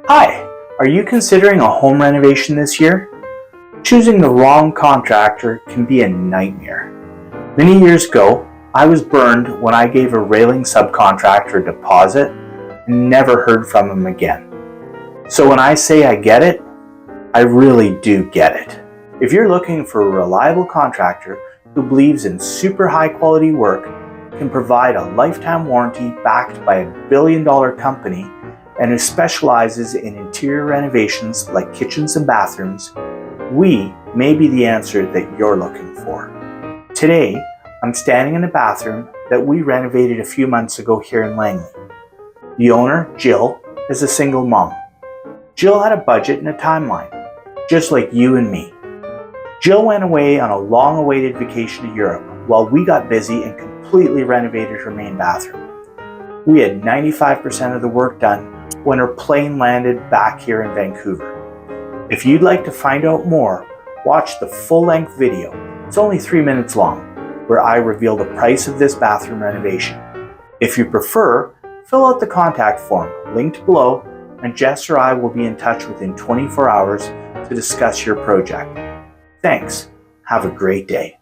Hi, are you considering a home renovation this year? Choosing the wrong contractor can be a nightmare. Many years ago, I was burned when I gave a railing subcontractor a deposit and never heard from him again. So when I say I get it, I really do get it. If you're looking for a reliable contractor who believes in super high quality work, can provide a lifetime warranty backed by a billion-dollar company, and who specializes in interior renovations like kitchens and bathrooms, we may be the answer that you're looking for. Today, I'm standing in a bathroom that we renovated a few months ago here in Langley. The owner, Jill, is a single mom. Jill had a budget and a timeline, just like you and me. Jill went away on a long-awaited vacation to Europe while we got busy and completely renovated her main bathroom. We had 95% of the work done when her plane landed back here in Vancouver. If you'd like to find out more, watch the full-length video. It's only 3 minutes long, where I reveal the price of this bathroom renovation. If you prefer, fill out the contact form linked below, and Jess or I will be in touch within 24 hours to discuss your project. Thanks. Have a great day.